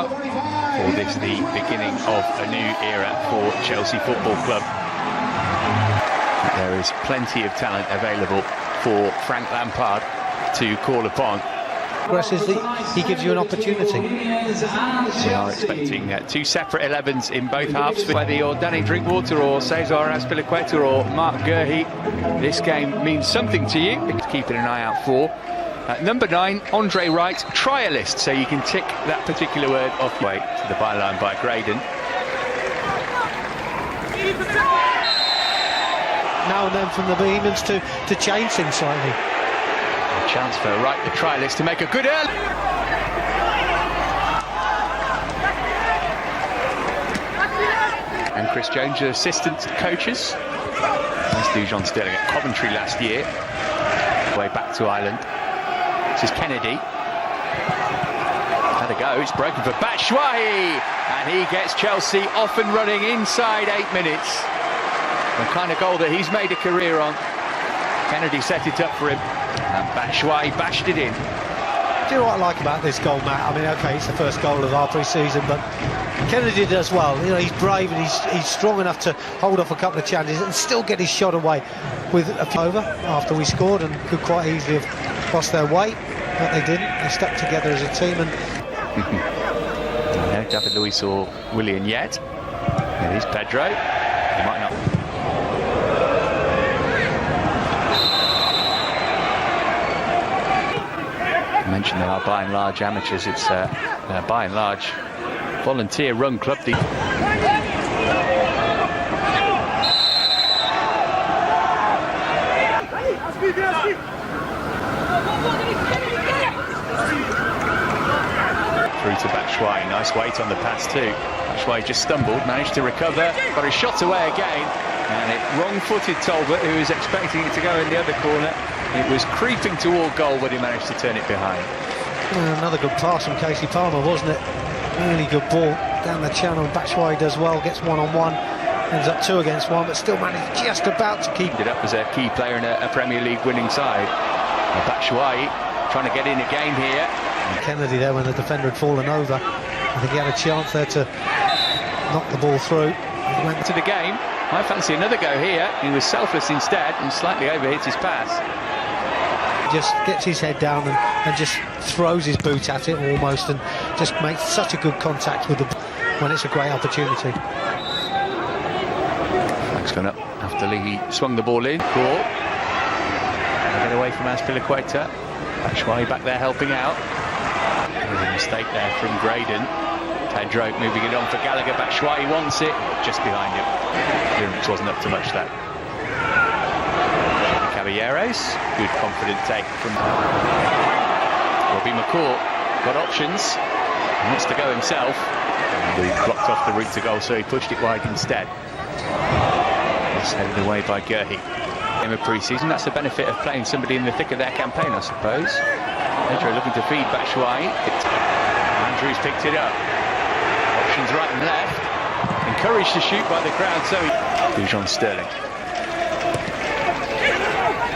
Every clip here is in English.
For this, the beginning of a new era for Chelsea Football Club. There is plenty of talent available for Frank Lampard to call upon. He gives you an opportunity. We are expecting two separate 11s in both halves. Whether you're Danny Drinkwater or Cesar Azpilicueta or Mark Guehi, this game means something to you. Keeping an eye out for. Number 9, Andre Wright, trialist, so you can tick that particular word off. Way to the byline by Graydon. Now and then from the Bohemians to change things slightly. A chance for Wright, the trialist, to make a good early. And Chris Jones, your assistant coaches. That's Dujon Sterling at Coventry last year. Way back to Ireland. This is Kennedy. Had a go, it's broken for Batshuayi, and he gets Chelsea off and running inside 8 minutes. The kind of goal that he's made a career on. Kennedy set it up for him, and Batshuayi bashed it in. Do you know what I like about this goal, Matt? I mean, OK, it's the first goal of our pre-season, but Kennedy does well. You know, he's brave and he's strong enough to hold off a couple of chances and still get his shot away with a few over after we scored, and could quite easily have lost their way, but they didn't. They stuck together as a team. And no David Luiz or Willian yet. There is Pedro. He might not. I mentioned they are by and large amateurs. It's by and large volunteer-run club. Through to Batshuayi, nice weight on the pass too. Batshuayi just stumbled, managed to recover, got his shot away again, and it wrong-footed Talbot, who was expecting it to go in the other corner. It was creeping toward goal, but he managed to turn it behind. Another good pass from Casey Palmer, wasn't it? Really good ball down the channel. Batshuayi does well, gets one-on-one, ends up 2 against 1, but still managed just about to keep it up as a key player in a Premier League winning side. Batshuayi trying to get in again here. And Kennedy there, when the defender had fallen over, I think he had a chance there to knock the ball through. He went to the game. I fancy another go here. He was selfless instead and slightly overhit his pass. Just gets his head down and just throws his boot at it almost, and just makes such a good contact with the when it's a great opportunity. Flags gone up after Lee swung the ball in. Caught. Get away from Azpilicueta. Batshuayi back there helping out. There's a mistake there from Graydon. Pedro moving it on for Gallagher. Batshuayi wants it just behind him. Clearance wasn't up to much there. Caballeros, good confident take from Robbie McCourt. Got options, he wants to go himself, and he blocked off the route to goal, so he pushed it wide instead. It's headed away by Guehi. In a pre-season, that's the benefit of playing somebody in the thick of their campaign, I suppose. Pedro looking to feed Batshuayi. Andrews picked it up. Options right and left. Encouraged to shoot by the crowd, so Dujon Sterling.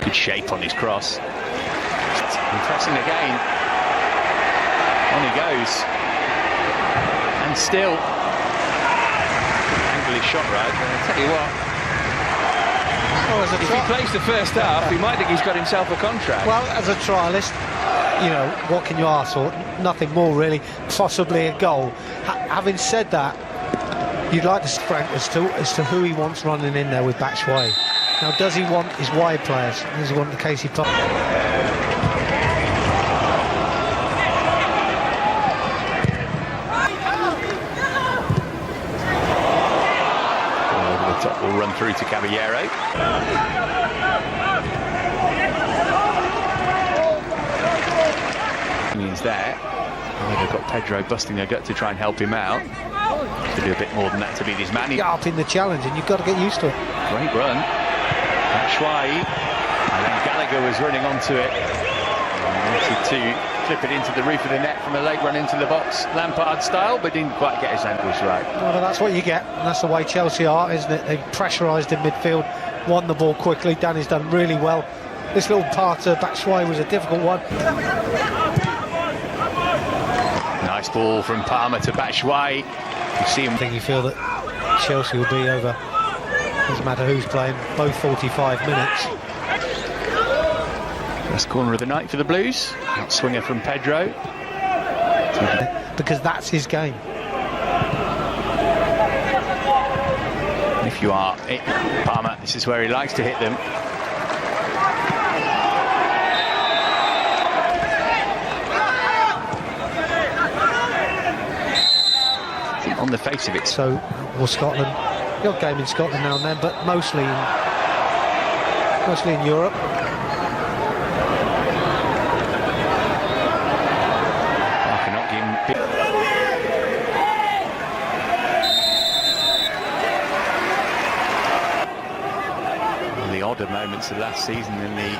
Good shape on his cross. Pressing again. On he goes. And still. Angle his shot right. And I'll tell you what. If he plays the first half, he might think he's got himself a contract. Well, as a trialist, you know, what can you ask for? Nothing more, really. Possibly a goal. Having said that, you'd like to Frank as to who he wants running in there with Batshuayi. Now, does he want his wide players? Does he want the Casey Palmer? Over the top will run through to Caballero. He's there. They've got Pedro busting a gut to try and help him out. To do a bit more than that to beat his man. Get up in the challenge, and you've got to get used to it. Great run. Batshuayi, and then Gallagher was running onto it. Wanted to clip it into the roof of the net from a late run into the box, Lampard style, but didn't quite get his ankles right. Well, that's what you get, and that's the way Chelsea are, isn't it? They've pressurised in midfield, won the ball quickly. Danny's done really well. This little part of Batshuayi was a difficult one. Nice ball from Palmer to Batshuayi. You see him. I think you feel that Chelsea will be over. Doesn't matter who's playing, both 45 minutes. First corner of the night for the Blues. Outswinger from Pedro. Because that's his game. If you are Palmer, this is where he likes to hit them. On the face of it. So, well, Scotland, the odd game in Scotland now and then, but mostly in Europe. The odder moments of last season in the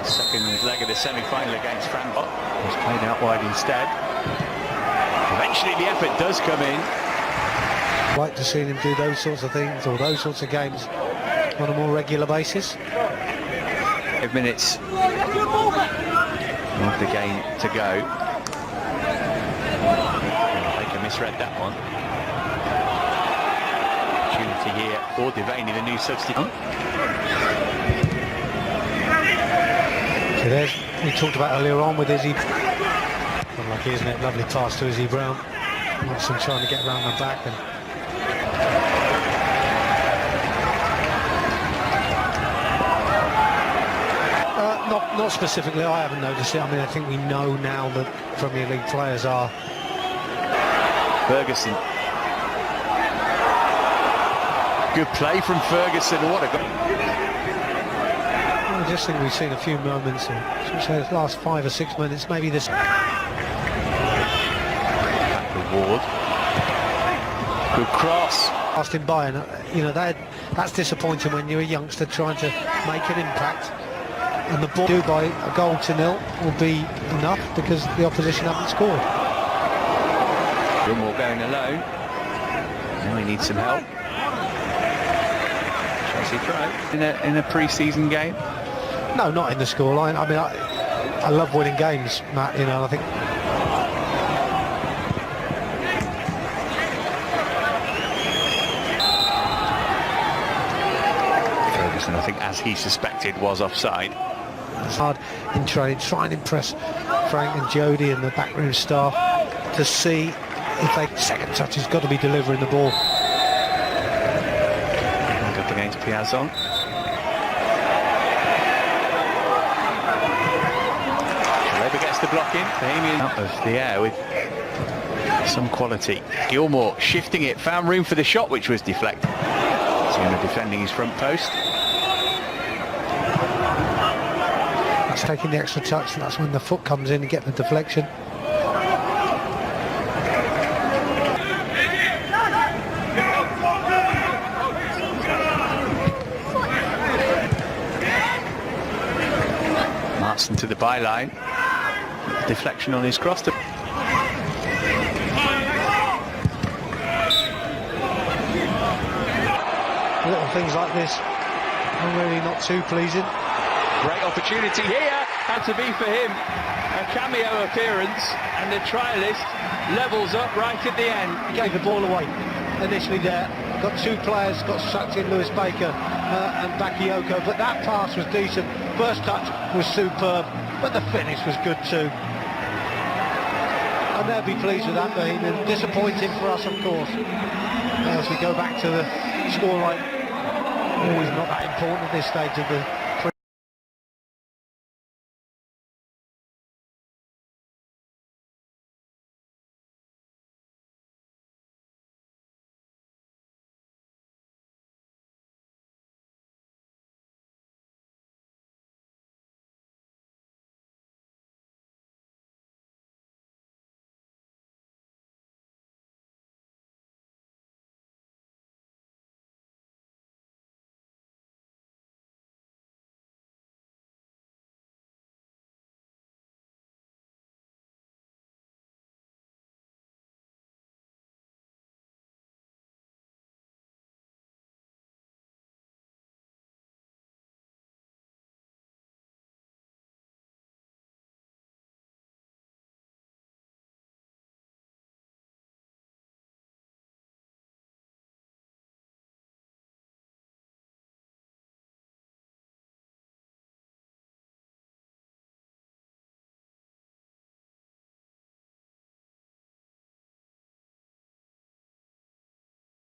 second leg of the semi-final against France was played out wide instead. Eventually the effort does come in. Like to see him do those sorts of things or those sorts of games on a more regular basis. 5 minutes of the game to go. Baker misread that one. Opportunity here for Devaney, the new substitute. So there's, we talked about earlier on with Izzy. Unlucky, isn't it? Lovely pass to Izzy Brown. Watson trying to get around the back and not specifically. I haven't noticed it. I mean, I think we know now that Premier League players are. Ferguson. Good play from Ferguson. What a goal. I just think we've seen a few moments in the last 5 or 6 minutes, maybe this. Reward. Good cross. Passed him by, and you know that's disappointing when you're a youngster trying to make an impact. And the ball due by a goal to nil will be enough because the opposition haven't scored. Gilmore going alone. Now he needs some help. Chelsea try in a pre-season game. No, not in the scoreline. I mean, I love winning games, Matt. You know, I think. Ferguson, I think, as he suspected, was offside. It's hard in training, try and impress Frank and Jody and the backroom staff to see if they second touch has got to be delivering the ball. Up against Piazon. Labour gets the block in. Bohemians out of the air with some quality. Gilmore shifting it, found room for the shot which was deflected. Zuna defending his front post. That's taking the extra touch, and that's when the foot comes in and get the deflection. Marston to the byline. Deflection on his cross. Little things like this are really not too pleasing. Great opportunity here, had to be for him. A cameo appearance, and the trialist levels up right at the end. He gave the ball away initially there. Got two players, got sucked in, Lewis Baker and Bakayoko, but that pass was decent. First touch was superb, but the finish was good too. And they'll be pleased with that, Bohemian. Disappointing for us, of course. As we go back to the scoreline, always not that important at this stage of the